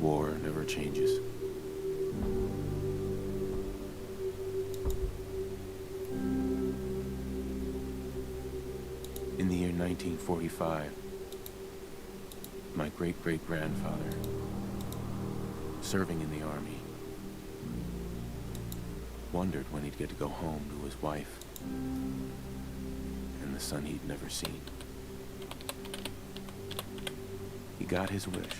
War never changes. In the year 1945, my great-great-grandfather, serving in the army, wondered when he'd get to go home to his wife and the son he'd never seen. He got his wish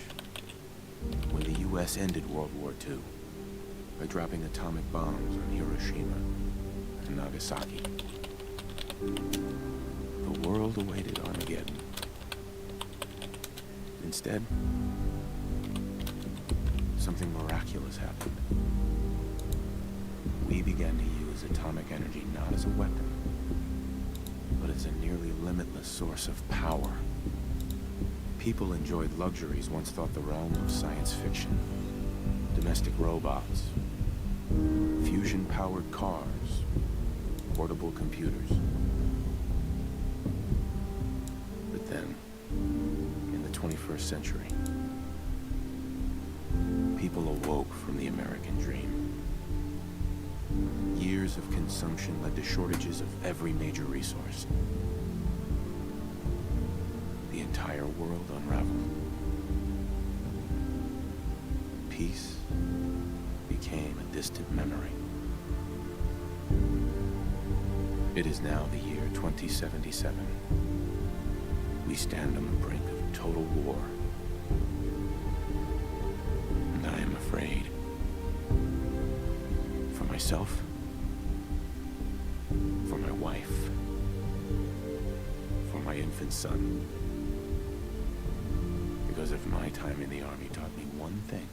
when the U.S. ended World War II by dropping atomic bombs on Hiroshima and Nagasaki. The world awaited Armageddon. Instead, something miraculous happened. We began to use atomic energy not as a weapon, but as a nearly limitless source of power. People enjoyed luxuries once thought the realm of science fiction. Domestic robots, fusion-powered cars, portable computers. But then, in the 21st century, people awoke from the American dream. Years of consumption led to shortages of every major resource. The entire world unraveled. Peace became a distant memory. It is now the year 2077. We stand on the brink of total war. And I am afraid. For myself, for my wife, for my infant son. Because if my time in the army taught me one thing,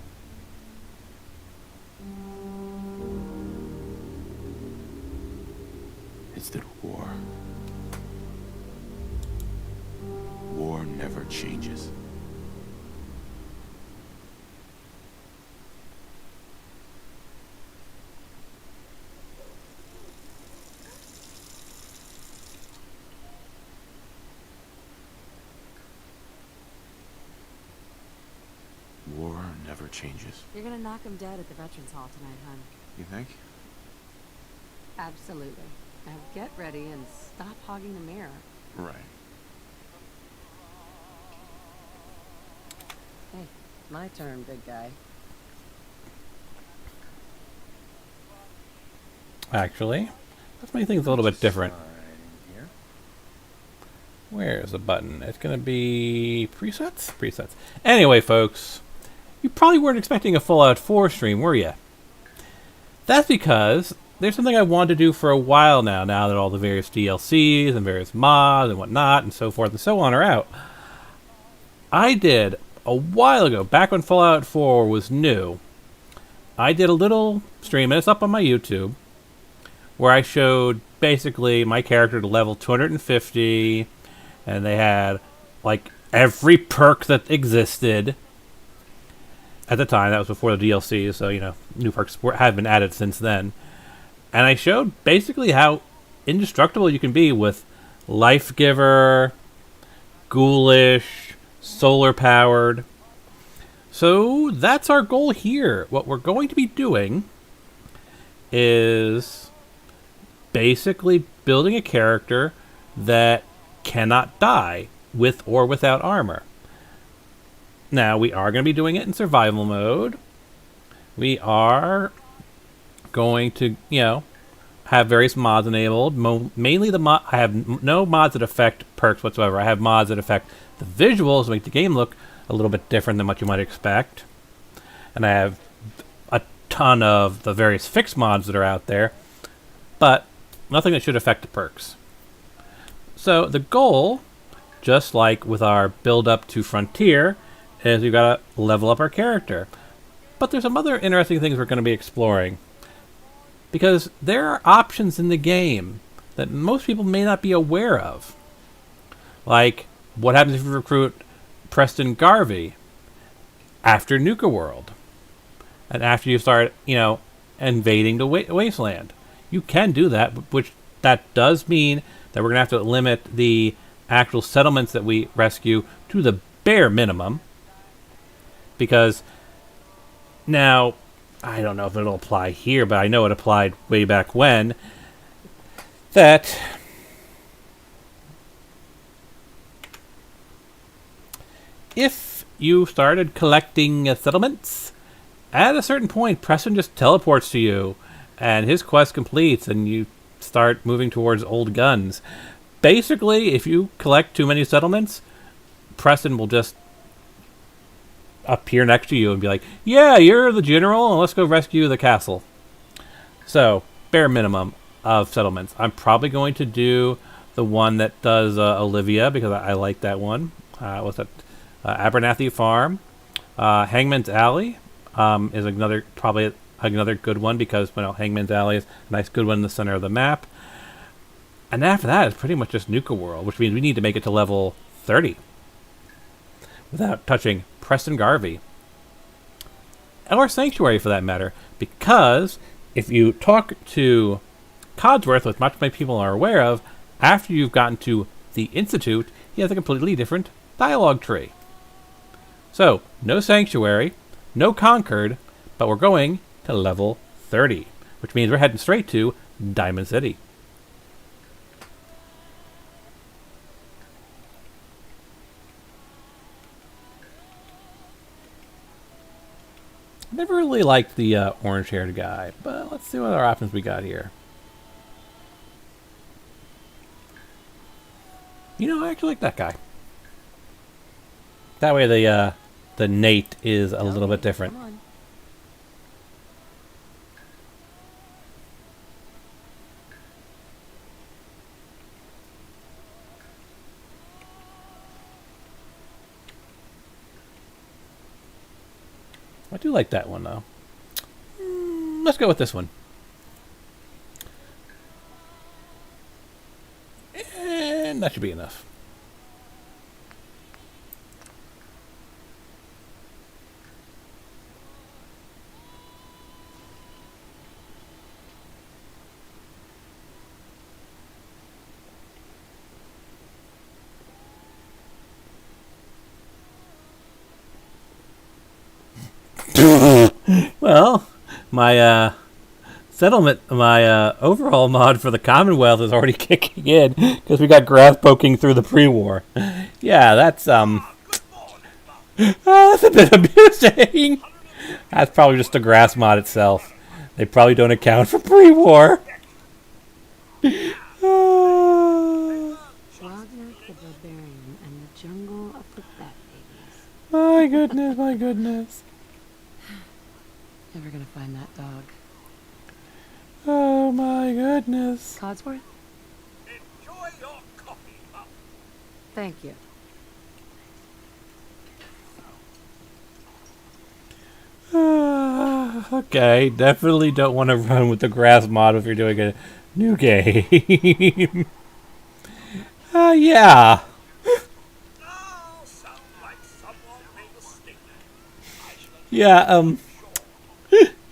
it's that war never changes. War never changes. You're gonna knock him dead at the Veterans Hall tonight, hon. You think? Absolutely. Now get ready and stop hogging the mirror. Right. Hey, my turn, big guy. Actually, let's make things a little bit different. Where's the button? It's going to be presets? Presets. Anyway, folks, you probably weren't expecting a Fallout 4 stream, were you? That's because there's something I wanted to do for a while now that all the various DLCs and various mods and whatnot and so forth and so on are out. I did, a while ago, back when Fallout 4 was new, I did a little stream, and it's up on my YouTube, where I showed basically my character to level 250, and they had like every perk that existed at the time. That was before the DLC, so you know, new perks have been added since then. And I showed basically how indestructible you can be with Life Giver, Ghoulish, Solar Powered. So that's our goal here. What we're going to be doing is basically building a character that cannot die with or without armor. Now, we are going to be doing it in survival mode. We are going to, you know, have various mods enabled. Mainly I have no mods that affect perks whatsoever. I have mods that affect the visuals, make the game look a little bit different than what you might expect. And I have a ton of the various fixed mods that are out there, but nothing that should affect the perks. So the goal, just like with our build up to Frontier, is we've got to level up our character. But there's some other interesting things we're going to be exploring, because there are options in the game that most people may not be aware of. Like, what happens if you recruit Preston Garvey after Nuka World? And after you start, you know, invading the wasteland. You can do that, which that does mean that we're going to have to limit the actual settlements that we rescue to the bare minimum. Because Now, I don't know if it'll apply here, but I know it applied way back when. That if you started collecting settlements, at a certain point, Preston just teleports to you, and his quest completes, and you start moving towards old guns. Basically, if you collect too many settlements, Preston will just appear next to you and be like, "Yeah, you're the general, and let's go rescue the castle." So, bare minimum of settlements. I'm probably going to do the one that does Olivia, because I like that one. What's that? Abernathy Farm. Hangman's Alley is probably another good one, because Hangman's Alley is a nice good one in the center of the map. And after that, it's pretty much just Nuka World, which means we need to make it to level 30 without touching Preston Garvey. Or Sanctuary, for that matter, because if you talk to Codsworth, which much many people are aware of, after you've gotten to the Institute, he has a completely different dialogue tree. So, no Sanctuary, no Concord, but we're going to level 30, which means we're heading straight to Diamond City. Never really liked the orange-haired guy, but let's see what other options we got here. I actually like that guy. That way the Nate is a little bit different. Come on. I do like that one, though. Let's go with this one. And that should be enough. Well, my my overall mod for the Commonwealth is already kicking in because we got grass poking through the pre-war. Yeah, that's that's a bit amusing. That's probably just the grass mod itself. They probably don't account for pre-war. Wagner the Barbarian and the Jungle of the Bat Babies. My goodness, my goodness. Never gonna find that dog. Oh my goodness. Codsworth? Enjoy your coffee, pup. Thank you. Okay, definitely don't want to run with the grass mod if you're doing a new game. Yeah. Oh, sound like someone made a mistake. Yeah, I know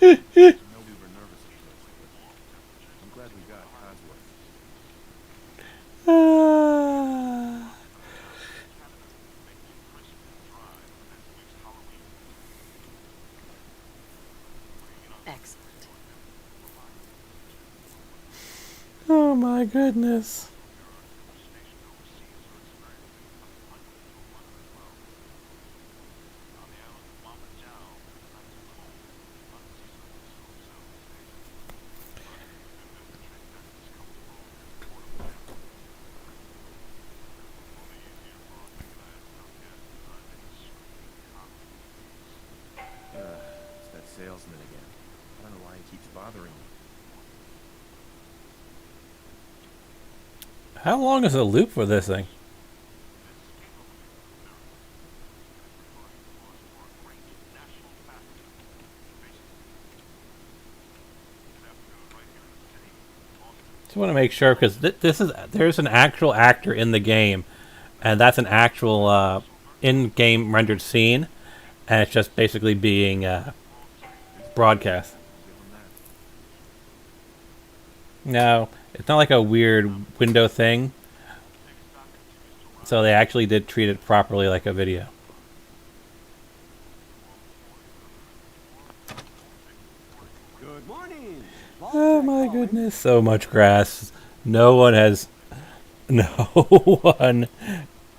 we were nervous at first, but I'm glad we got Codsworth. Excellent. Oh my goodness. It's that salesman again. I don't know why he keeps bothering me. How long is the loop for this thing? Just want to make sure because there's an actual actor in the game, and that's an actual in-game rendered scene, and it's just basically being broadcast. No, it's not like a weird window thing. So they actually did treat it properly like a video. Good morning. Oh my goodness, so much grass. No one has. No one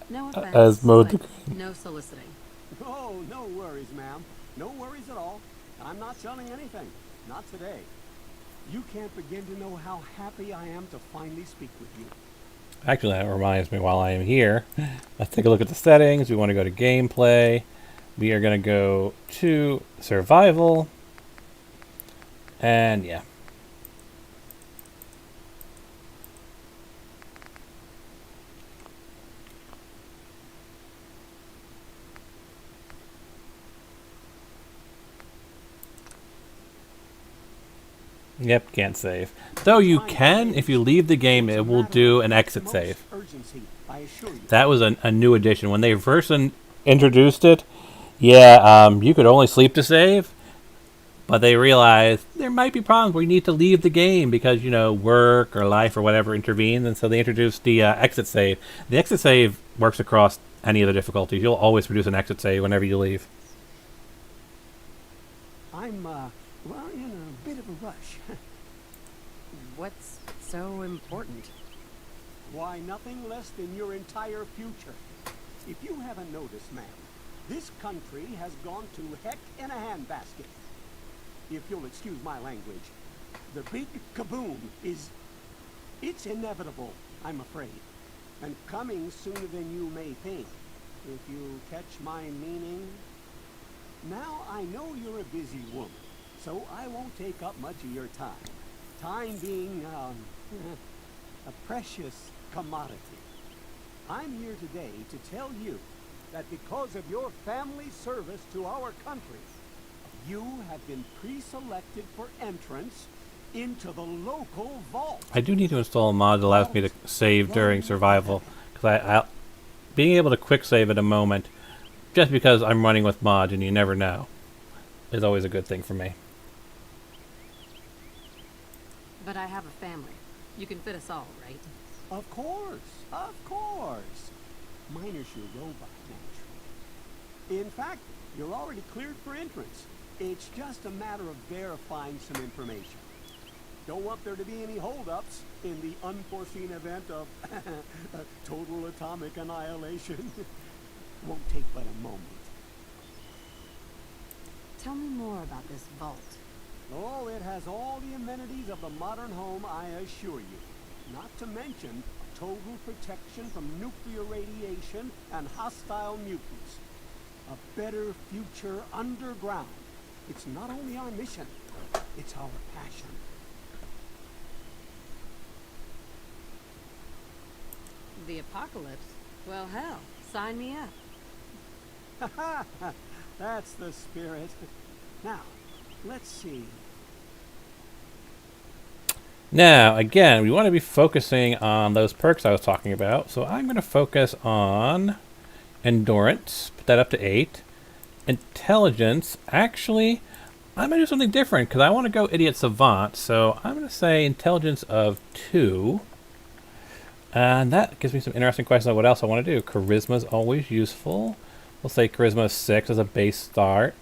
No has offense, mowed but the. no soliciting. Oh, no worries, ma'am. No worries at all. I'm not selling anything. Not today. You can't begin to know how happy I am to finally speak with you. Actually, that reminds me, while I am here, let's take a look at the settings. We want to go to gameplay. We are going to go to survival. And yeah. Yep, can't save. Though you can, if you leave the game, it will do an exit save. Urgency, I assure you. That was a new addition. When they first introduced it, yeah, you could only sleep to save. But they realized there might be problems where you need to leave the game because, you know, work or life or whatever intervenes. And so they introduced the exit save. The exit save works across any of the difficulties. You'll always produce an exit save whenever you leave. I'm, well, in a bit of a rush. What's so important? Why, nothing less than your entire future. If you haven't noticed, ma'am, this country has gone to heck in a handbasket. If you'll excuse my language, the big kaboom it's inevitable, I'm afraid, and coming sooner than you may think, if you catch my meaning. Now, I know you're a busy woman, so I won't take up much of your time. Time being, a precious commodity. I'm here today to tell you that because of your family service to our country, you have been pre-selected for entrance into the local vault. I do need to install a mod that allows me to save during survival. Because being able to quick save at a moment, just because I'm running with mods and you never know, is always a good thing for me. But I have a family. You can fit us all, right? Of course, of course. Minor's your robot, naturally. In fact, you're already cleared for entrance. It's just a matter of verifying some information. Don't want there to be any holdups in the unforeseen event of total atomic annihilation. Won't take but a moment. Tell me more about this vault. Oh, it has all the amenities of the modern home, I assure you. Not to mention total protection from nuclear radiation and hostile mutants. A better future underground. It's not only our mission, it's our passion. The apocalypse? Well, hell, sign me up. That's the spirit. Now, let's see. Now, again, we want to be focusing on those perks I was talking about. So I'm going to focus on endurance. Put that up to 8. Intelligence. Actually, I'm going to do something different because I want to go idiot savant. So I'm going to say intelligence of 2. And that gives me some interesting questions on what else I want to do. Charisma is always useful. We'll say charisma of 6 as a base start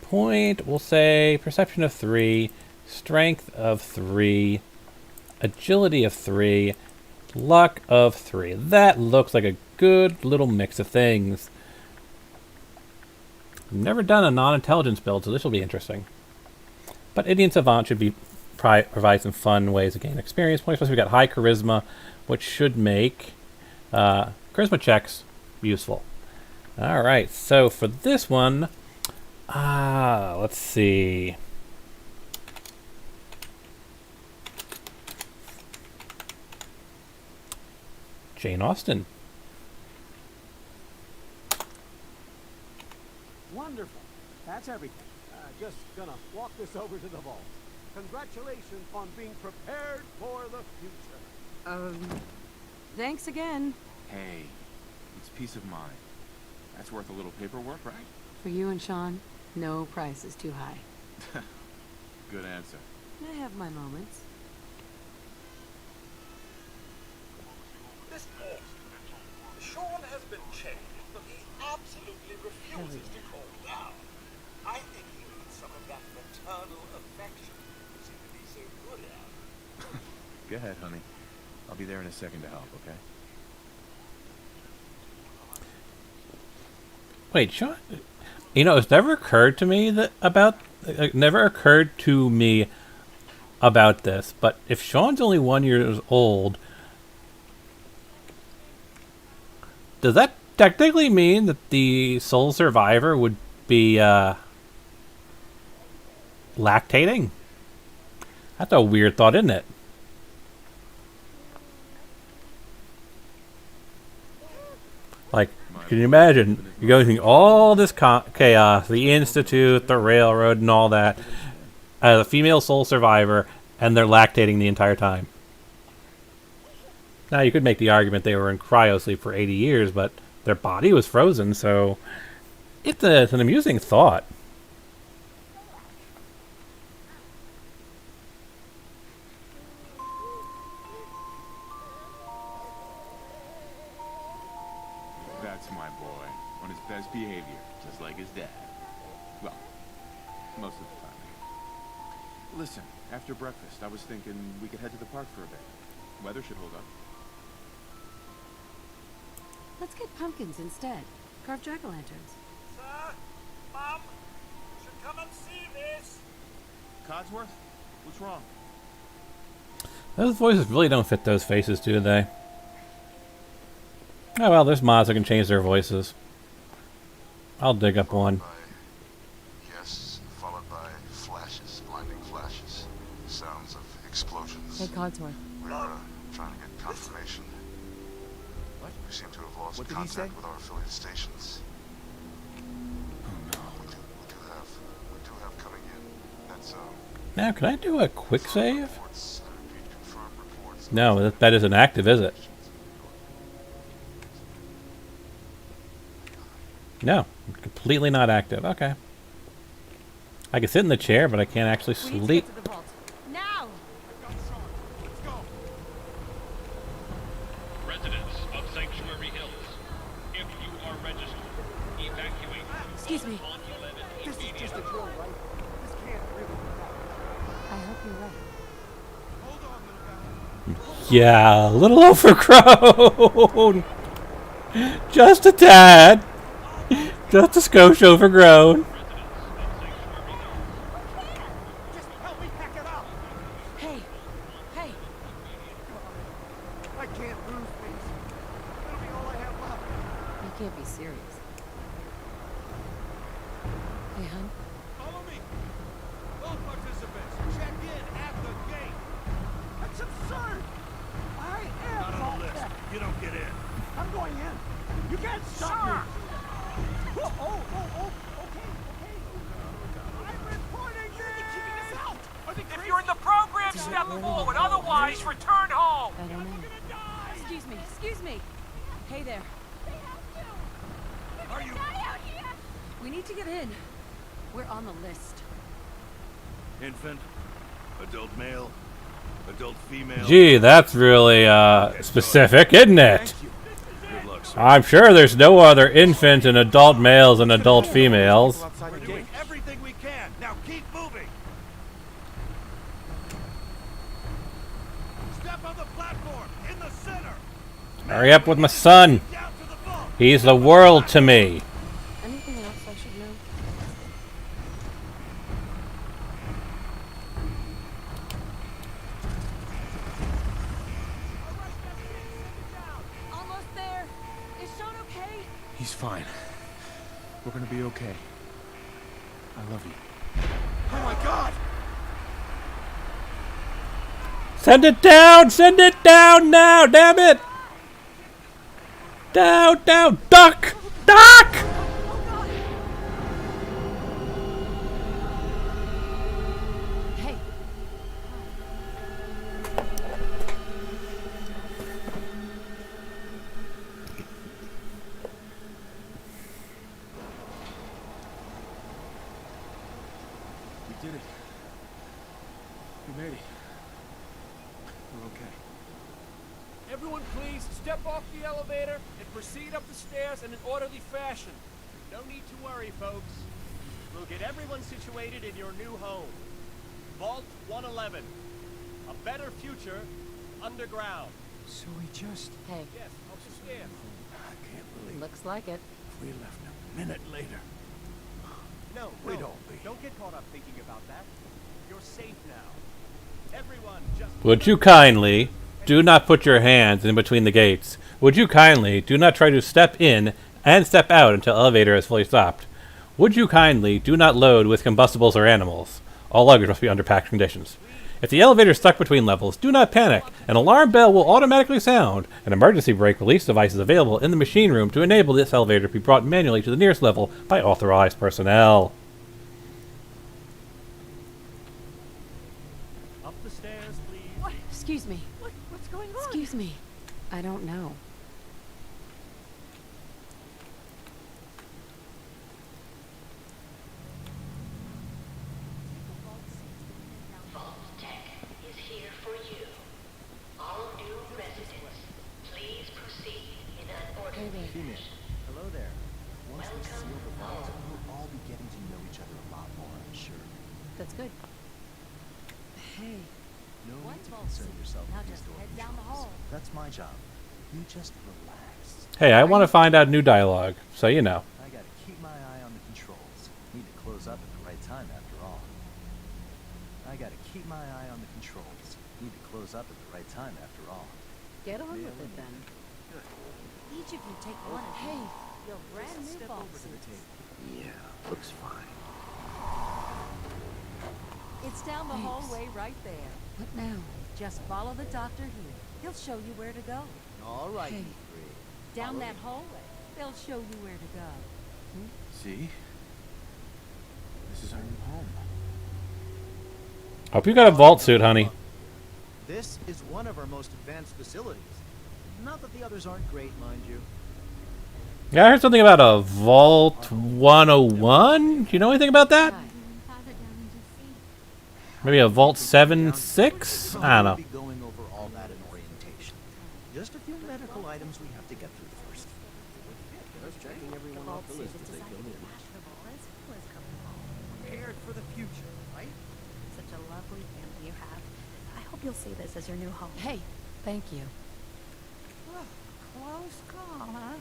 point. We'll say perception of 3, strength of 3, agility of 3, luck of 3. That looks like a good little mix of things. I've never done a non-intelligence build, so this will be interesting. But Idiot Savant should be provide some fun ways to gain experience points. Plus, we got high charisma, which should make charisma checks useful. All right, so for this one, let's see. Jane Austen. Wonderful. That's everything. Just gonna walk this over to the vault. Congratulations on being prepared for the future. Thanks again. Hey, it's peace of mind. That's worth a little paperwork, right? For you and Sean, no price is too high. Good answer. I have my moments. This morning, Sean has been changed, but he absolutely refuses to calm down. I think he needs some of that maternal affection. Go ahead, honey. I'll be there in a second to help, okay? Wait, Sean. You know, it's never occurred to me that about. Never occurred to me about this. But if Sean's only 1 year old, does that technically mean that the sole survivor would be lactating? That's a weird thought, isn't it? Like, can you imagine? You're going through all this chaos, the Institute, the Railroad, and all that, as a female sole survivor, and they're lactating the entire time. Now, you could make the argument they were in cryosleep for 80 years, but their body was frozen, so it's an amusing thought. That's my boy, on his best behavior, just like his dad. Well, most of the time. Listen, after breakfast, I was thinking we could head to the park for a bit. Weather should hold up. Let's get pumpkins instead. Carve jack-o'-lanterns. Sir, Mom, you should come and see this. Codsworth? What's wrong? Those voices really don't fit those faces, do they? Oh well, there's mods that can change their voices. I'll dig up one. Yes, followed by flashes, blinding flashes, sounds of explosions. Hey, Codsworth. We're trying to get confirmation. What? We seem to have lost What did he say? contact with our affiliate stations. Oh no. We do have coming in. That's Now, can I do a quick save? reports. I repeat, confirmed reports. No, that isn't active, is it? No, completely not active. Okay. I can sit in the chair, but I can't actually We need to sleep. get to the vault. Now! Let's go. Residents of Sanctuary Hills, if you are registered, evacuate. Excuse me. On 11 This is just a immediately. drill, right? This can't really be done. I hope you're right. Hold on, little guy. Yeah, a little overgrown. Just a tad. Just a skosh overgrown. Just help me pack it up. Hey! Hey! I can't lose things. It'll be all I have left. You can't be serious. Hey, hun. Follow me. All participants, check in at the gate. That's absurd. I am Not on Vault the list. Tech. You don't get in. I'm going in. You can't stop me. Okay. I'm reporting this. Keeping us out. Are they If you're in the program, Did step it really forward. go Otherwise, return home. I don't know. Excuse me, excuse me. Hey there. Are you? We need to get in. We're on the list. Infant, adult male, adult female. Gee, that's really specific, isn't it? Good luck, sir. I'm sure there's no other infant and adult males and adult females. We're doing everything we can. Now keep moving. Step on the platform in the center. Hurry up with my son. Down to the vault. He's the world to me. Anything else I should know? Almost there. Is Sean okay? He's fine. We're gonna be okay. I love you. Oh my God! Send it down! Send it down now! Damn it! Down! Down! Duck! Duck! Hey. We did it. We made it. We're okay. Everyone please step off the elevator and proceed up the stairs in an orderly fashion. No need to worry, folks. We'll get everyone situated in your new home. Vault 111. A better future underground. So we just... Hey, Yes, up the stairs. I can't believe looks like it. we left a minute later. No, We no, don't be. Don't get caught up thinking about that. You're safe now. Everyone, just... Would you kindly do not put your hands in between the gates? Would you kindly do not try to step in and step out until elevator is fully stopped? Would you kindly do not load with combustibles or animals? All luggage must be under packed conditions. If the elevator is stuck between levels, do not panic. An alarm bell will automatically sound. An emergency brake release device is available in the machine room to enable this elevator to be brought manually to the nearest level by authorized personnel. Up the stairs, please. What? Excuse me. What's going on? Excuse me. I don't know. Vault Tech is here for you. All new residents, please proceed in an orderly fashion. Hello there. Once we Welcome seal the vault, home. we'll all be getting to know each other a lot more, I'm sure. That's good. Hey, No One need to vault concern suit. yourself Now with these just door head down the controls. hall. That's my job. You just relax. Hey, I want to find out new dialogue, so you know. I gotta keep my eye on the controls. Need to close up at the right time after all. I gotta keep my eye on the controls. Need to close up at the right time after all. get on with it then. Each of you take one of Hey, your brand new Step vault over to the suits. table. Yeah, looks fine. It's down the Thanks. hallway right there. what now? Just follow the doctor here. He'll show you where to go. All right, Hey. you three. Down that hallway. They'll show you where to go. See? This is our new home. Hope you got a vault suit, honey. This is one of our most advanced facilities. Not that the others aren't great, mind you. Yeah, I heard something about a Vault 101. Do you know anything about that? Hi. Maybe a Vault 76? I don't know. We'll be going over all that in orientation. Just a few medical items we have to get through first. Just checking everyone off the list as they come in. Prepared for the future, right? Such a lovely family you have. I hope you'll see this as your new home. Hey, thank you. Close call, huh?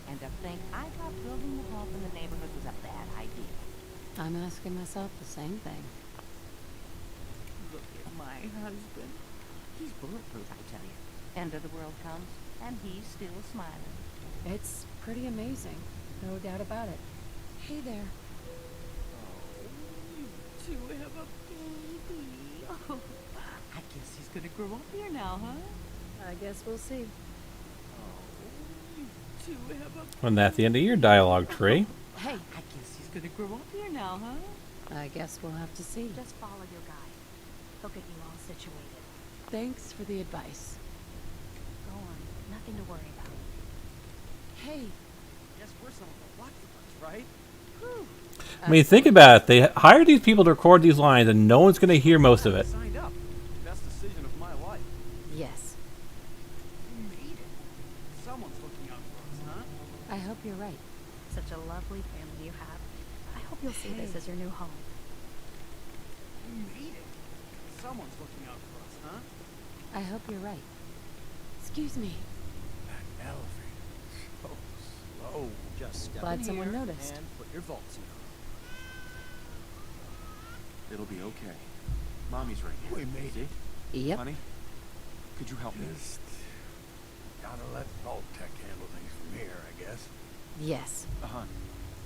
And to think I thought building the home in the neighborhood was a bad idea. I'm asking myself the same thing. Look at my husband. He's bulletproof, I tell you. End of the world comes, and he's still smiling. It's pretty amazing. No doubt about it. Hey there. To have a baby. Oh, I guess he's gonna grow up here now, huh? I guess we'll see. To have a And that's the end of your dialogue tree. Hey, I guess he's gonna grow up here now, huh? I guess we'll have to see. Just follow your guide. He'll get you all situated. Thanks for the advice. Go on. Nothing to worry about. Hey, Guess we're some of the lucky ones, right? Whew. I mean, think about it. They hired these people to record these lines, and no one's going to hear most of it. Signed up. Best decision of my life. yes. We made it. Someone's looking out for us, huh? I hope you're right. Such a lovely family you have. I hope you'll see this as your new home. We made it. Someone's looking out for us, huh? I hope you're right. Excuse me. That elevator. So slow. Just step Glad in someone here noticed. and put your vault suit on. It'll be okay. Mommy's right here. We made See? Yep. Honey, could you help me? Just gotta let Vault Tech handle things from here, I guess. Yes. Hon,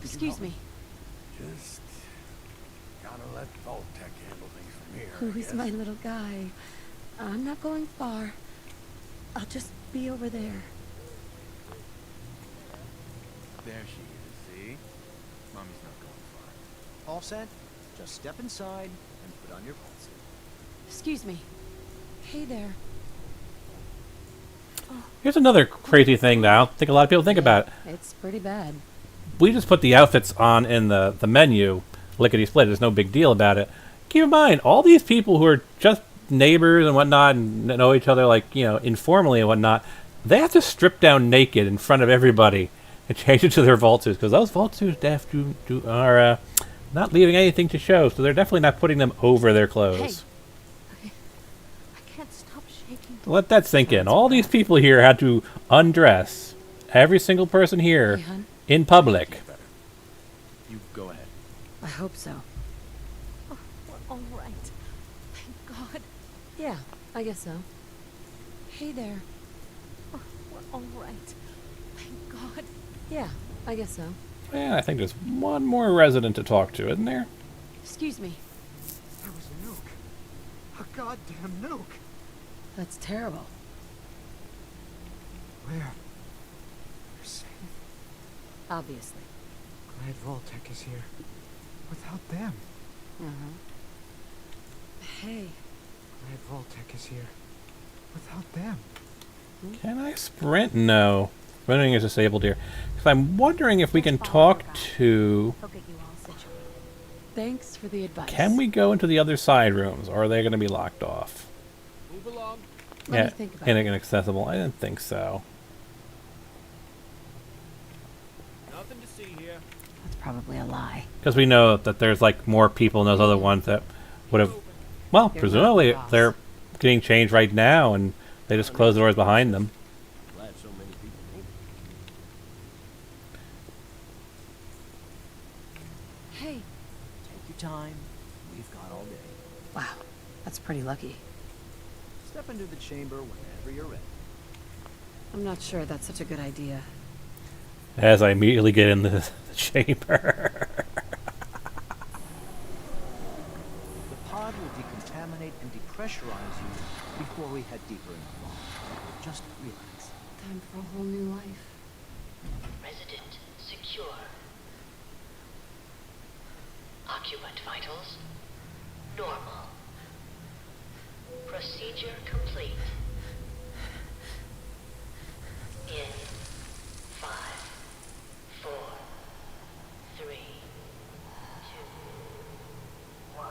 could you Excuse help me. Just gotta let Vault Tech handle things from here, I Who's guess. my little guy? I'm not going far. I'll just be over there. There she is, see? Mommy's not going far. All set? Just step inside and put on your vault suit. Excuse me. Hey there. Here's another crazy thing that I don't think a lot of people think about. It's pretty bad. We just put the outfits on in the menu, lickety-split. There's no big deal about it. Keep in mind, all these people who are just neighbors and whatnot and know each other, like, you know, informally and whatnot, they have to strip down naked in front of everybody and change it to their vault suits, because those vault suits are not leaving anything to show, so they're definitely not putting them over their clothes. I can't stop shaking. Let that sink in. All these people here had to undress. Every single person here Hey, hun. in public. You go ahead. I hope so. Oh, we're all right. Thank God. Yeah, I guess so. Hey there. Oh, we're all right. Thank God. Yeah, I guess so. Yeah, I think there's one more resident to talk to, isn't there? Excuse me. There was a nuke. A goddamn nuke. That's terrible. Where? You're safe. Obviously. Glad Voltec is here. Without them. Hey. Glad Voltec is here. Without them. Can I sprint? No. Sprinting is disabled here. Because I'm wondering if we can talk to... He'll get you all situated. Thanks for the advice. Can we go into the other side rooms, or are they going to be locked off? Move along. Let me think about it. Inaccessible. I didn't think so. Nothing to see here. That's probably a lie. Because we know that there's like more people in those other ones that would have... Well, You're presumably not the boss. they're getting changed right now, and they just close the doors behind them. Glad so many people think. Hey. Take your time. We've got all day. Wow, that's pretty lucky. Step into the chamber whenever you're ready. I'm not sure that's such a good idea. As I immediately get in the chamber. The pod will decontaminate and depressurize you before we head deeper into the vault. Just relax. Time for a whole new life. Resident secure. Occupant vitals normal. Procedure complete. In 5, 4, 3, 2, 1.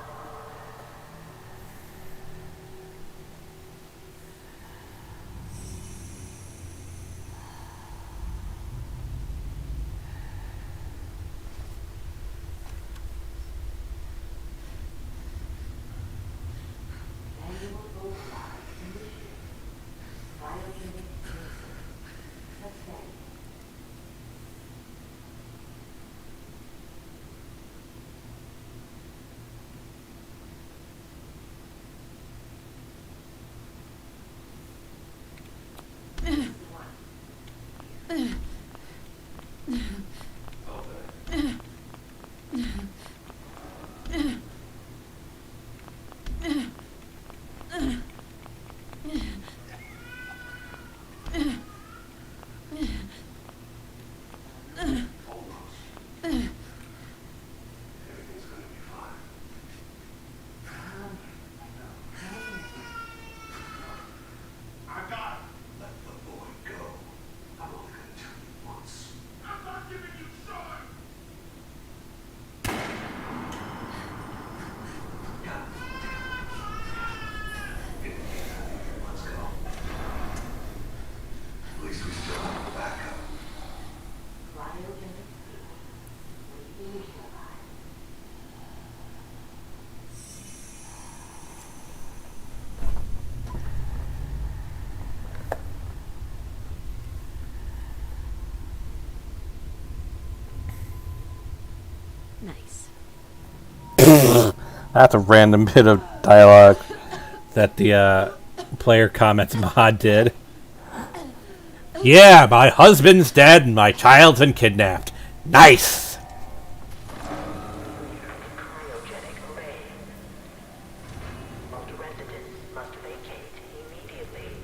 Nice. That's a random bit of dialogue that the player comments mod did. Yeah, my husband's dead and my child's been kidnapped. Nice! Cryogenic array. Most residents must vacate immediately.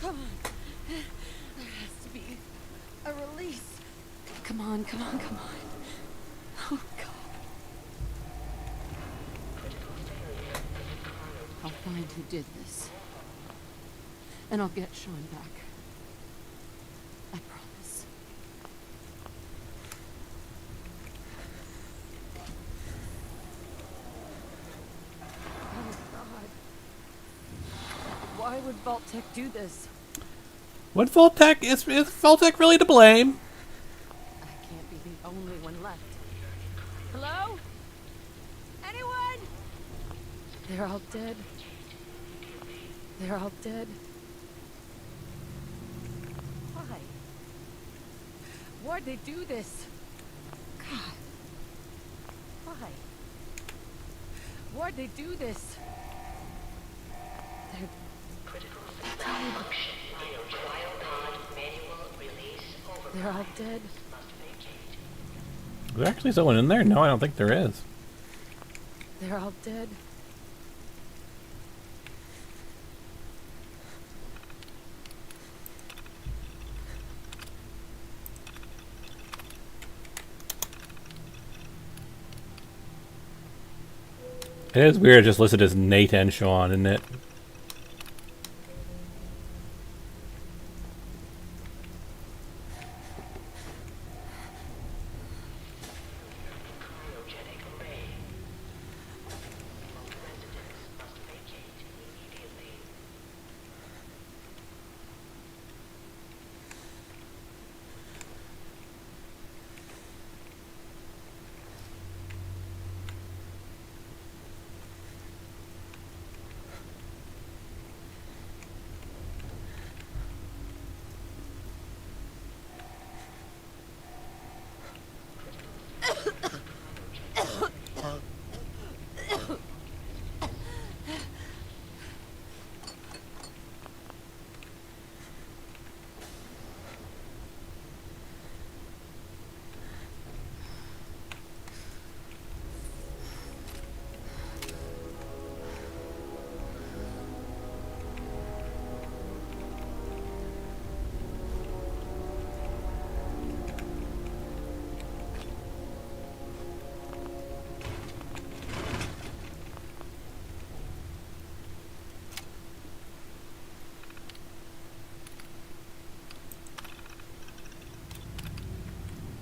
Come on. There has to be a release. Come on, come on, come on. Oh, God. I'll find who did this. And I'll get Sean back. I promise. Oh, God. Why would Vault-Tec do this? What Voltec? Is Voltec really to blame? I can't be the only one left. They're all dead. They're all dead. Why? Why'd they do this? God. Why? Why'd they do this? They're Critical system malfunction. Trial pod manual release over. They're all dead. Must vacate. Is there actually someone in there? No, I don't think there is. They're all dead. It is weird just listed as Nate and Sean, isn't it? Cryogenic array. All residents must vacate immediately.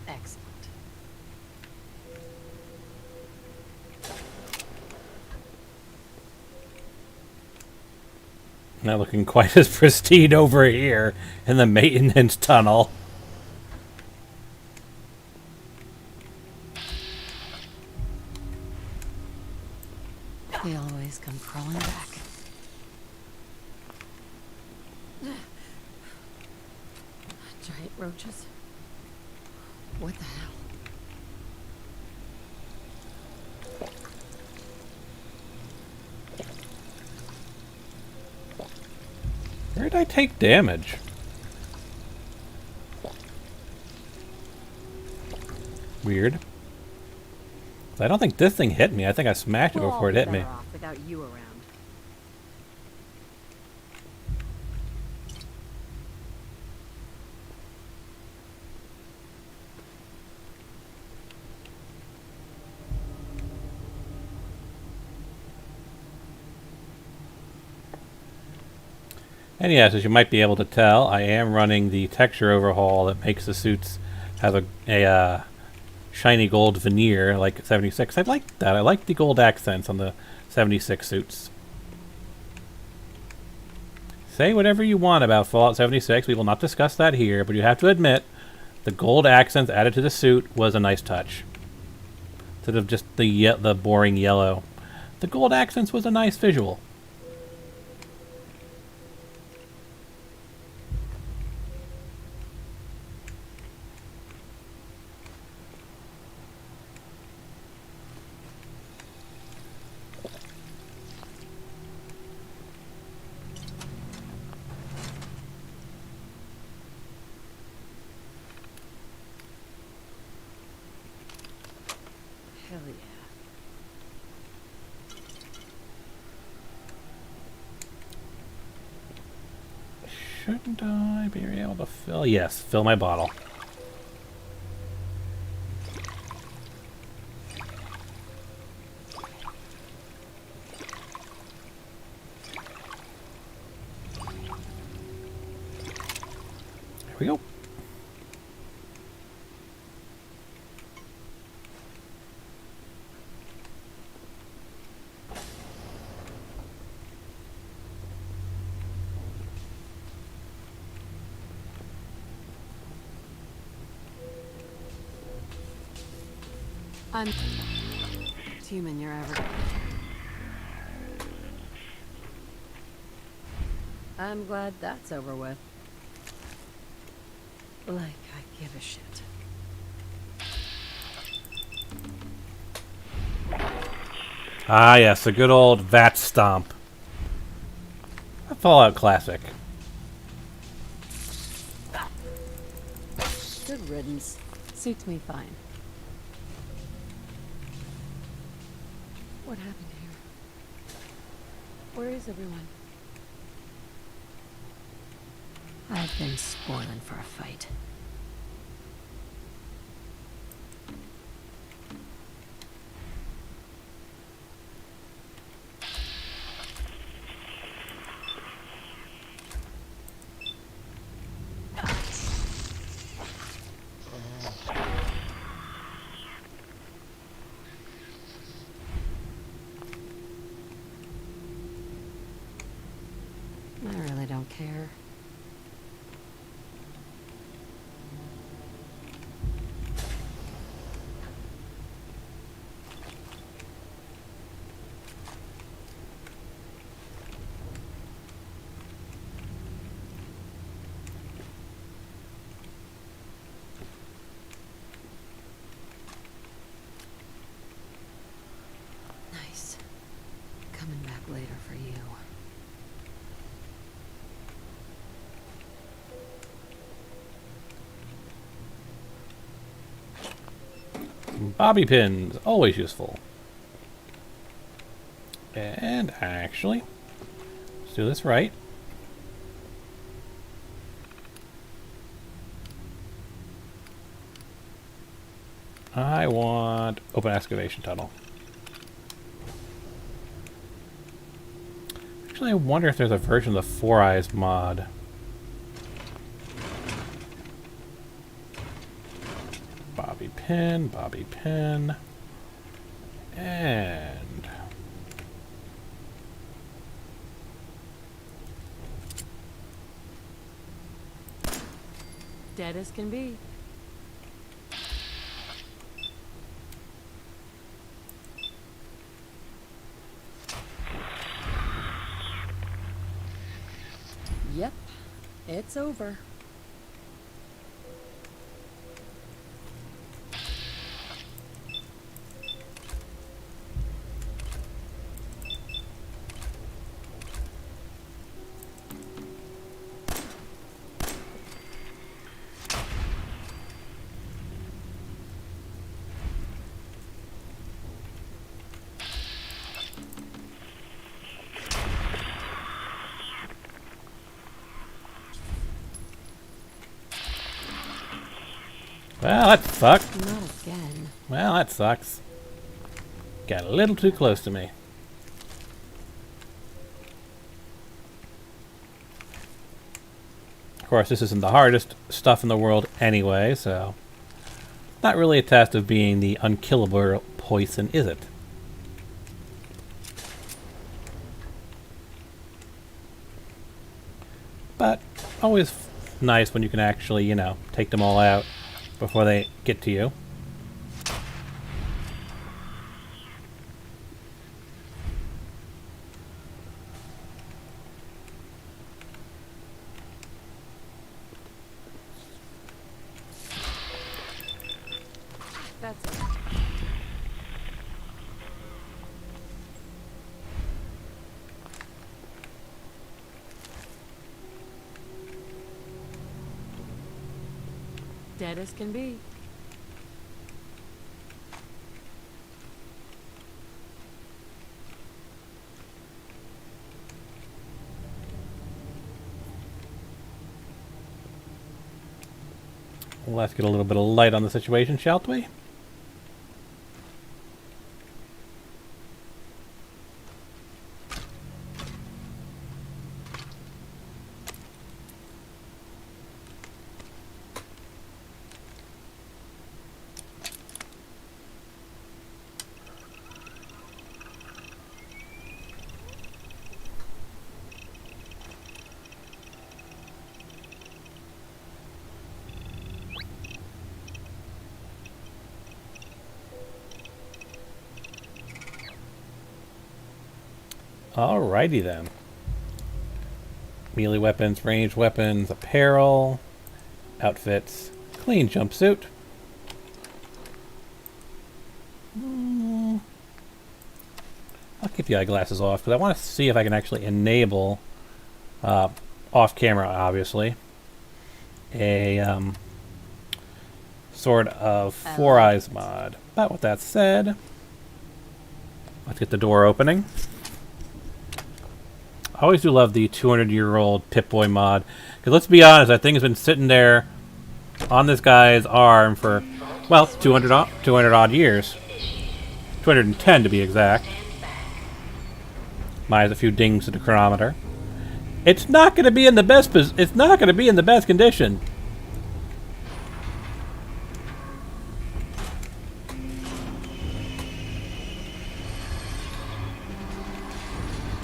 excellent. Not looking quite as pristine over here in the maintenance tunnel. They always come crawling back. Giant roaches. What the hell? Where did I take damage? Weird. I don't think this thing hit me. I think I smashed it before it hit me. Off without you around. And yes, as you might be able to tell, I am running the texture overhaul that makes the suits have a shiny gold veneer like 76. I like that. I like the gold accents on the 76 suits. Say whatever you want about Fallout 76. We will not discuss that here, but you have to admit the gold accents added to the suit was a nice touch. Instead of just the boring yellow. The gold accents was a nice visual. Hell yeah. Shouldn't I be able to fill? Yes, fill my bottle. There we go. I'm human you're ever. I'm glad that's over with. Like I give a shit. Ah, yes, a good old Vat Stomp. A Fallout classic. Good riddance. Suits me fine. What happened here? Where is everyone? I've been spoiling for a fight. I really don't care. Nice. Coming back later for you. Bobby pins, always useful. And actually, let's do this right. I want open excavation tunnel. Actually, I wonder if there's a version of the Four Eyes mod. Bobby pin, and Dead as can be. Yep, it's over. well, that sucked. Not again. Well, that sucks. Got a little too close to me. Of course, this isn't the hardest stuff in the world anyway, so not really a test of being the unkillable poison, is it? But always nice when you can actually, you know, take them all out before they get to you. That's it. Dead as can be. Let's get a little bit of light on the situation, shall we? Alrighty then. Melee weapons, ranged weapons, apparel, outfits, clean jumpsuit. I'll keep the eyeglasses off because I want to see if I can actually enable, off camera obviously, a sort of Four Eyes mod. But with that said, let's get the door opening. I always do love the 200-year-old Pip-Boy mod. Because let's be honest, that thing has been sitting there on this guy's arm for, well, 200 odd years. 210 to be exact. Minus a few dings to the chronometer. It's not going to be in the best condition.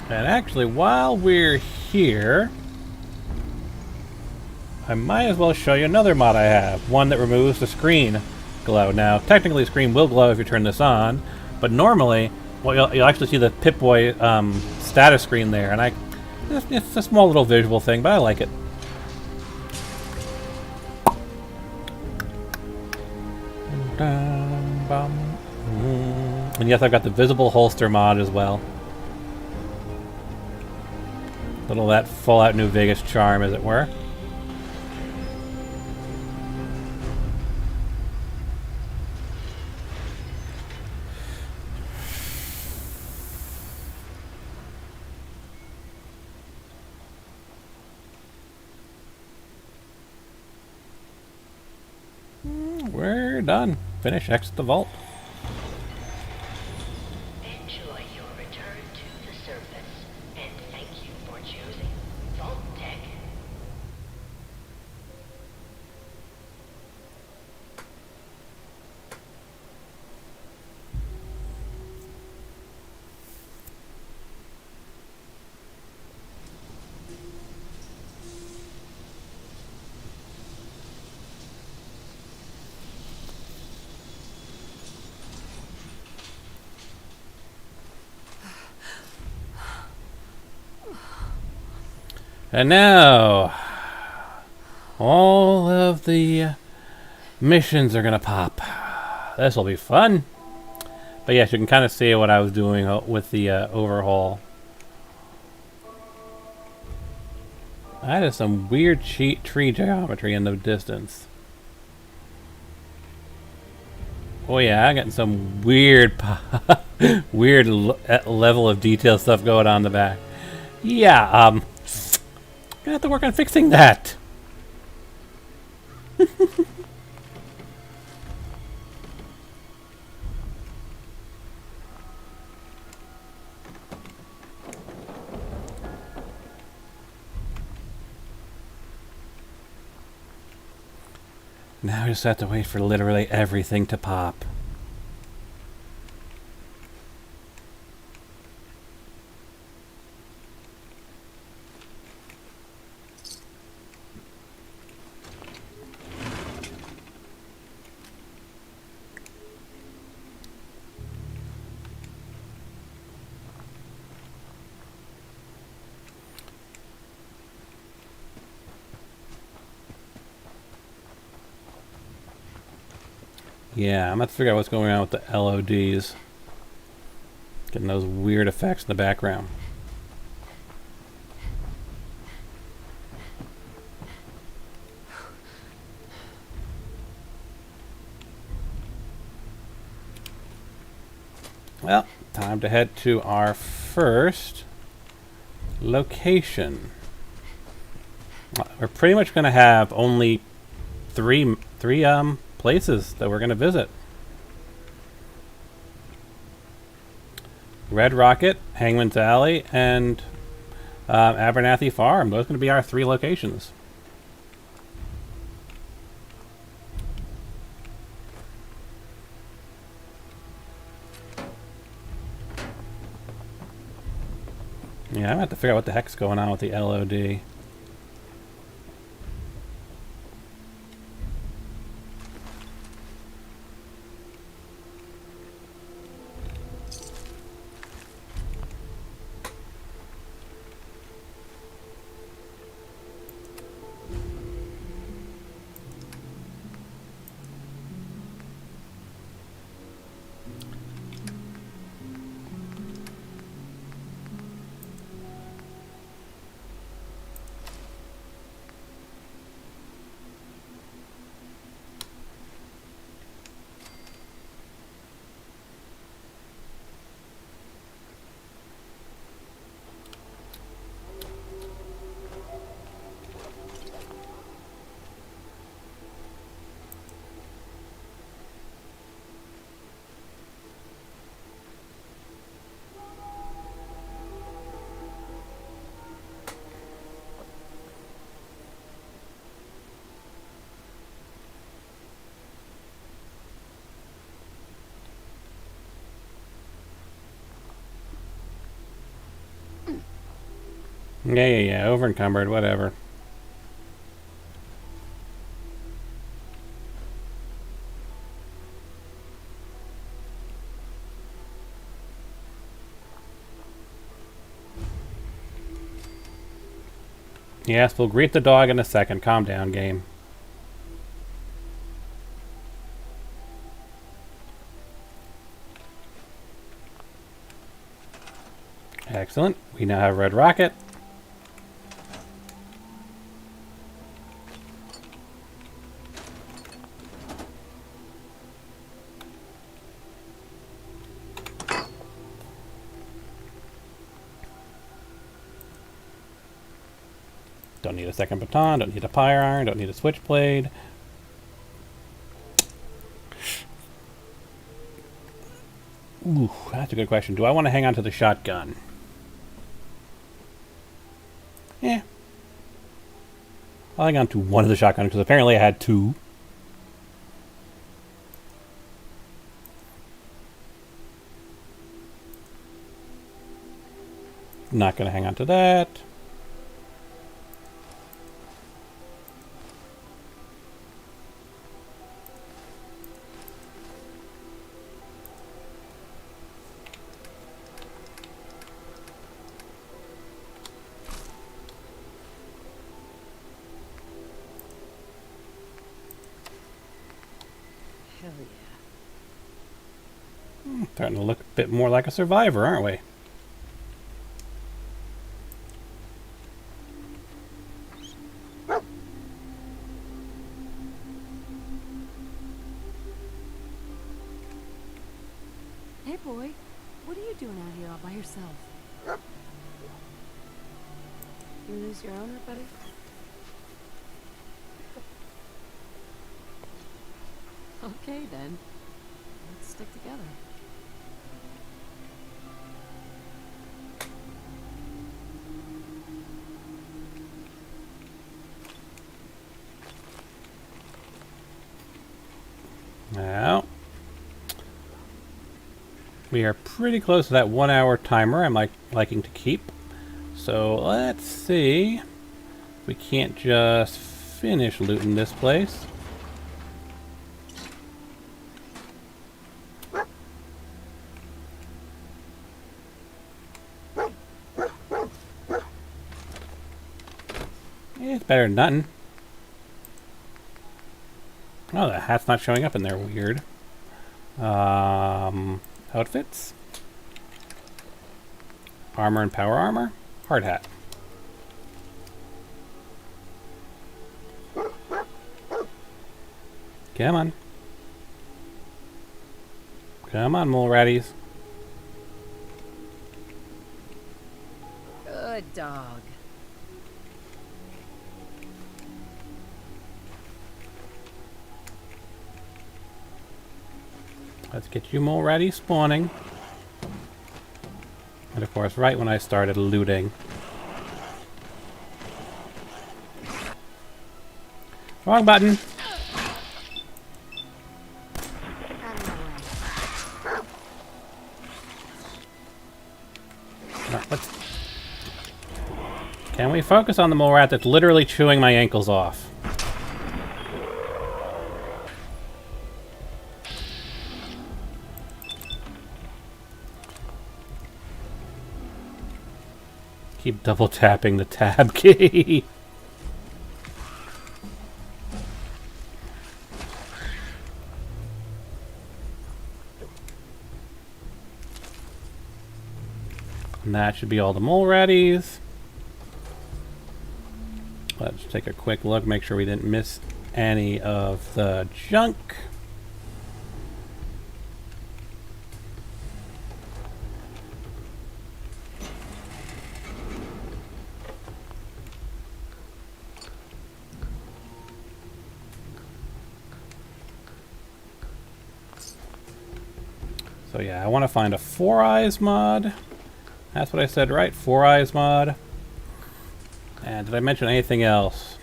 And actually, while we're here, I might as well show you another mod I have. One that removes the screen glow. Now, technically the screen will glow if you turn this on, but normally, well, you'll actually see the Pip-Boy status screen there, and it's a small little visual thing, but I like it. And yes, I've got the visible holster mod as well. Little of that Fallout New Vegas charm, as it were. We're done. Finish. Exit the vault. Enjoy your return to the surface, and thank you for choosing Vault Tech. And now, all of the missions are gonna pop. This will be fun. But yes, you can kind of see what I was doing with the overhaul. That is some weird tree geometry in the distance. Oh yeah, I'm getting some weird, weird level of detail stuff going on in the back. Yeah, gonna have to work on fixing that. Now I just have to wait for literally everything to pop. Yeah, I'm going to figure out what's going on with the LODs. Getting those weird effects in the background. Well, time to head to our first location. We're pretty much going to have only three places that we're going to visit. Red Rocket, Hangman's Alley, and Abernathy Farm. Those are going to be our three locations. Yeah, I'm going to have to figure out what the heck's going on with the LOD. Yeah. Over encumbered, whatever. Yes, we'll greet the dog in a second. Calm down, game. Excellent. We now have Red Rocket. Don't need a second baton, don't need a pyre iron, don't need a switchblade. Ooh, that's a good question. Do I want to hang on to the shotgun? Yeah. I'll hang on to one of the shotguns because apparently I had two. Not going to hang on to that. Hell yeah. Starting to look a bit more like a survivor, aren't we? Hey, boy. What are you doing out here all by yourself? You lose your owner, buddy? Okay, then. Let's stick together. Now, we are pretty close to that 1 hour timer I'm liking to keep. So let's see if we can't just finish looting this place. Yeah, it's better than nothing. Oh, the hat's not showing up in there. Weird. Outfits. Armor and power armor. Hard hat. Come on. Come on, mole ratties. Good dog. Let's get you mole ratties spawning. And of course, right when I started looting. Wrong button. Can we focus on the mole rat that's literally chewing my ankles off? Keep double tapping the tab key. And that should be all the mole ratties. Let's take a quick look, make sure we didn't miss any of the junk. So yeah, I want to find a 4 Eyes mod. That's what I said, right? 4 Eyes mod. And did I mention anything else?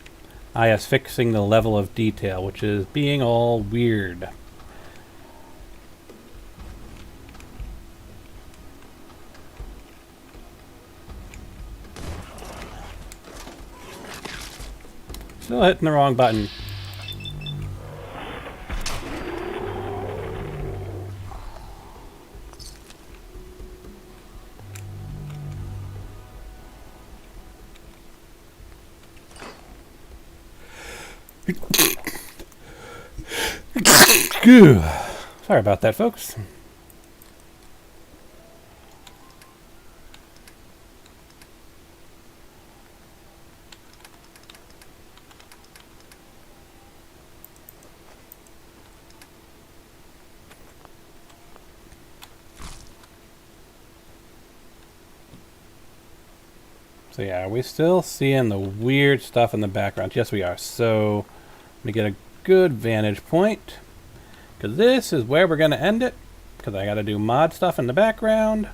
Ah, yes, fixing the level of detail, which is being all weird. Still hitting the wrong button. Sorry about that, folks. So yeah, are we still seeing the weird stuff in the background? Yes, we are. So let me get a good vantage point, because this is where we're going to end it, because I got to do mod stuff in the background.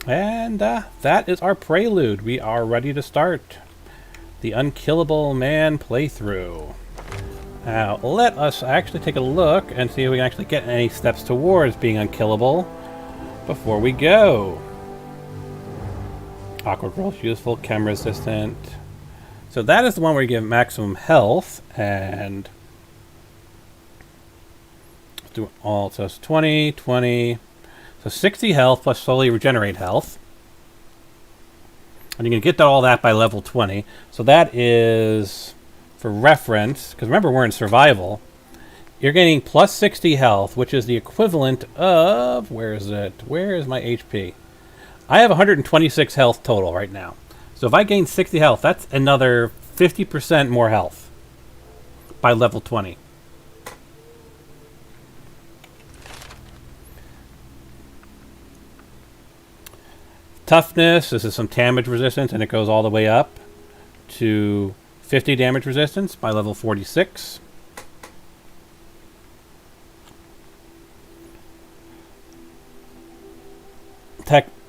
And that is our prelude. We are ready to start the Unkillable Man playthrough. Now, let us actually take a look and see if we can actually get any steps towards being unkillable before we go. Awkward rolls useful, chem resistant. So that is the one where you give maximum health, and let's do all. So it's 20, 20. So 60 health plus slowly regenerate health. And you can get all that by level 20. So that is, for reference, because remember we're in survival, you're getting plus 60 health, which is the equivalent of, where is it? Where is my HP? I have 126 health total right now. So if I gain 60 health, that's another 50% more health by level 20. Toughness, this is some damage resistance, and it goes all the way up to 50 damage resistance by level 46.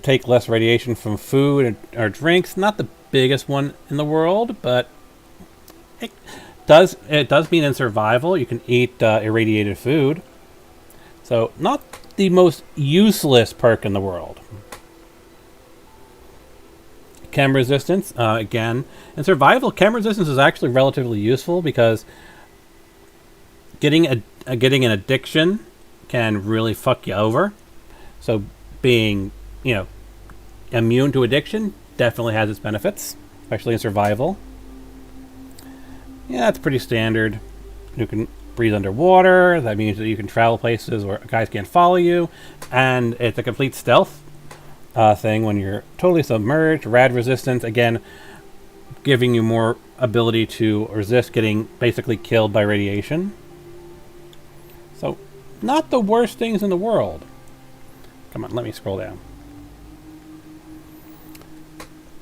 Take less radiation from food or drinks. Not the biggest one in the world, but it does mean in survival you can eat irradiated food. So not the most useless perk in the world. Chem resistance, again, in survival, chem resistance is actually relatively useful because getting an addiction can really fuck you over. So being, immune to addiction definitely has its benefits, especially in survival. Yeah, that's pretty standard. You can breathe underwater. That means that you can travel places where guys can't follow you, and it's a complete stealth thing when you're totally submerged. Rad resistance, again, giving you more ability to resist getting basically killed by radiation. So, not the worst things in the world. Come on, let me scroll down.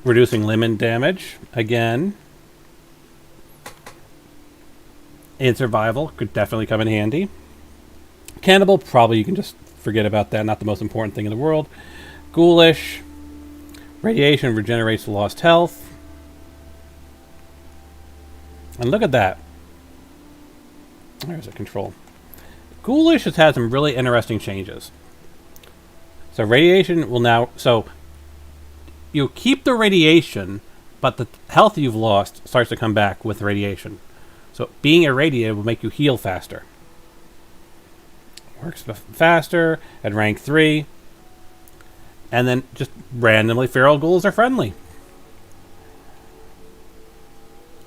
Reducing limit damage, again, in survival, could definitely come in handy. Cannibal, probably you can just forget about that, not the most important thing in the world. Ghoulish, radiation regenerates lost health. And look at that. There's a control. Ghoulish has had some really interesting changes. So radiation will now... So you keep the radiation, but the health you've lost starts to come back with radiation. So being irradiated will make you heal faster. Works faster at rank 3. And then just randomly feral ghouls are friendly.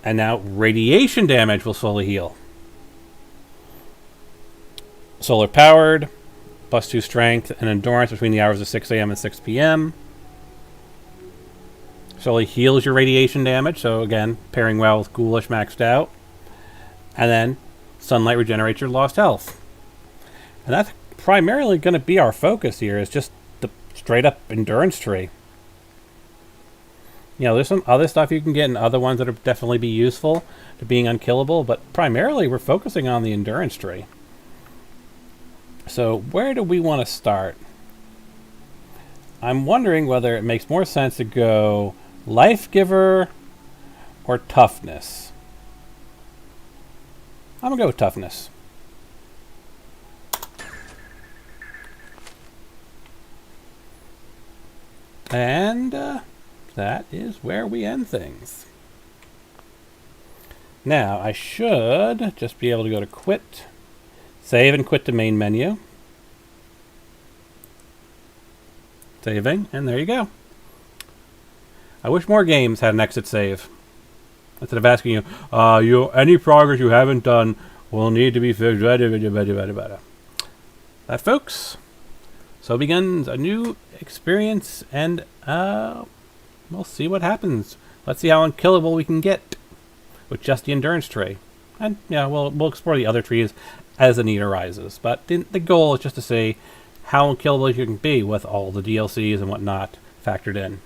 And now radiation damage will slowly heal. Solar powered, +2 strength and endurance between the hours of 6 a.m. and 6 p.m. Slowly heals your radiation damage, so again, pairing well with Ghoulish maxed out. And then sunlight regenerates your lost health. And that's primarily going to be our focus here, is just the straight up endurance tree. There's some other stuff you can get and other ones that will definitely be useful to being unkillable, but primarily we're focusing on the endurance tree. So where do we want to start? I'm wondering whether it makes more sense to go Life Giver or Toughness. I'm going to go with Toughness. And that is where we end things. Now, I should just be able to go to quit, save and quit the main menu. Saving, and there you go. I wish more games had an exit save. Instead of asking you, any progress you haven't done will need to be fixed. That, folks. So begins a new experience, and we'll see what happens. Let's see how unkillable we can get with just the endurance tree. And yeah, we'll explore the other trees as the need arises. But the goal is just to see how unkillable you can be with all the DLCs and whatnot factored in.